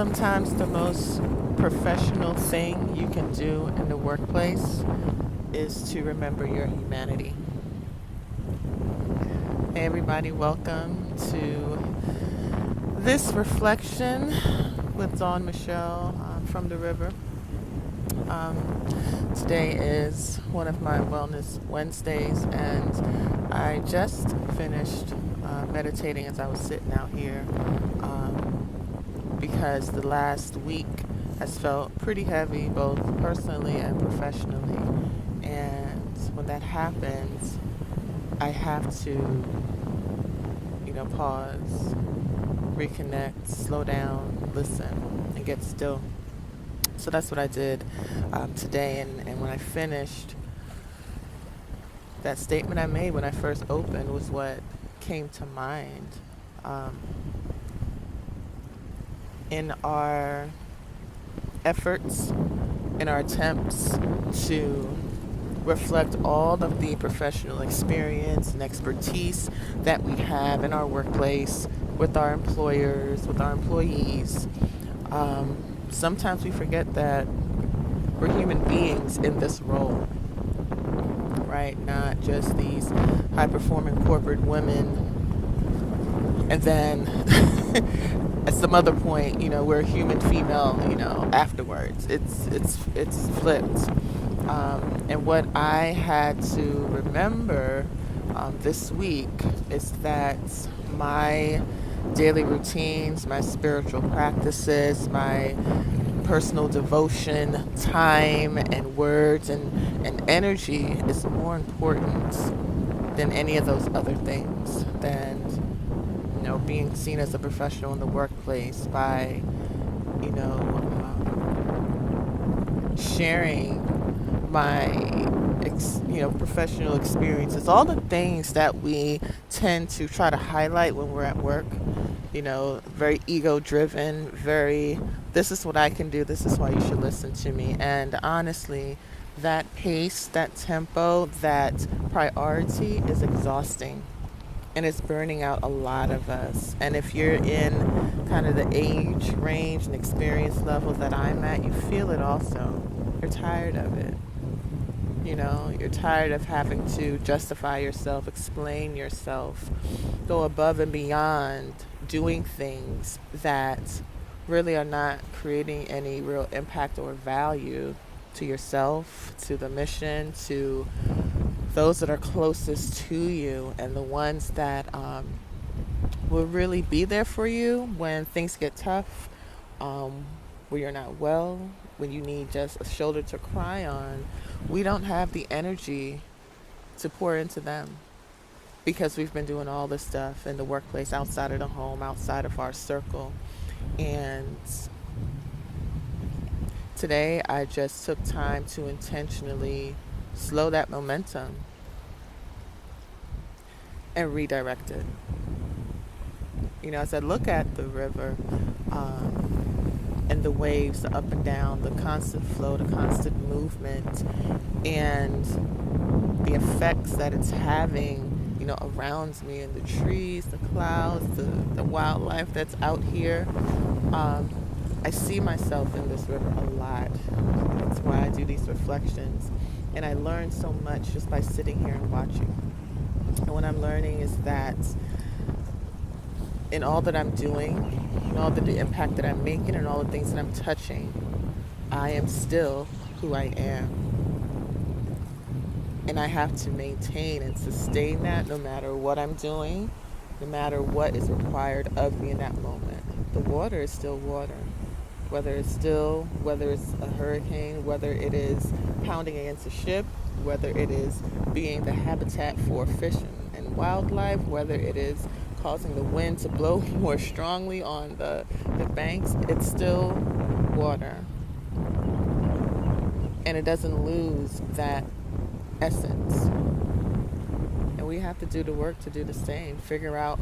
Sometimes the most professional thing you can do in the workplace is to remember your humanity. Hey, everybody, welcome to this reflection with Dawn Michelle from the river. Today is one of my Wellness Wednesdays, and I just finished meditating as I was sitting out here because the last week has felt pretty heavy, both personally and professionally. And when that happens, I have to, pause, reconnect, slow down, listen, and get still. So that's what I did today. And when I finished, that statement I made when I first opened was what came to mind. In our efforts, in our attempts to reflect all of the professional experience and expertise that we have in our workplace, with our employers, with our employees, sometimes we forget that we're human beings in this role, right? Not just these high-performing corporate women. And then at some other point, we're a human female, afterwards. It's flipped. And what I had to remember this week is that my daily routines, my spiritual practices, my personal devotion, time and words and energy is more important than any of those other things, than being seen as a professional in the workplace by sharing my professional experiences, all the things that we tend to try to highlight when we're at work. Very ego driven, very, this is what I can do, this is why you should listen to me. And honestly, that pace, that tempo, that priority is exhausting, and it's burning out a lot of us. And if you're in kind of the age range and experience level that I'm at, you feel it also. You're tired of it. You're tired of having to justify yourself, explain yourself, go above and beyond, doing things that really are not creating any real impact or value to yourself, to the mission, to those that are closest to you, and the ones that will really be there for you when things get tough, when you're not well, when you need just a shoulder to cry on. We don't have the energy to pour into them because we've been doing all this stuff in the workplace, outside of the home, outside of our circle. And today I just took time to intentionally slow that momentum and redirect it. As I look at the river, and the waves, the up and down, the constant flow, the constant movement, and the effects that it's having, around me, and the trees, the clouds, the wildlife that's out here. I see myself in this river a lot. That's why I do these reflections. And I learn so much just by sitting here and watching. And what I'm learning is that in all that I'm doing, in all the impact that I'm making, and all the things that I'm touching, I am still who I am. And I have to maintain and sustain that no matter what I'm doing, no matter what is required of me in that moment. The water is still water. Whether it's a hurricane, whether it is pounding against a ship, whether it is being the habitat for fish and wildlife, whether it is causing the wind to blow more strongly on the banks, it's still water. And it doesn't lose that essence. And we have to do the work to do the same, figure out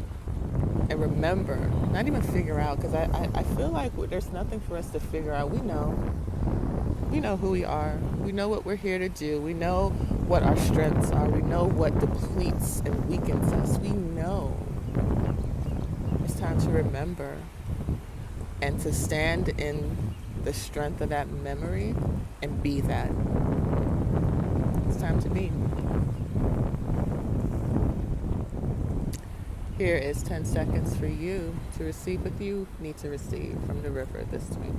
and remember, not even figure out, because I feel like there's nothing for us to figure out. We know who we are. We know what we're here to do. We know what our strengths are. We know what depletes and weakens us. We know. It's time to remember and to stand in the strength of that memory and be that. It's time to be. Here is 10 seconds for you to receive what you need to receive from the river this week.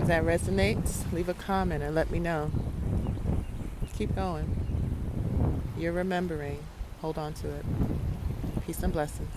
If that resonates, leave a comment and let me know. Keep going. You're remembering. Hold on to it. Peace and blessings.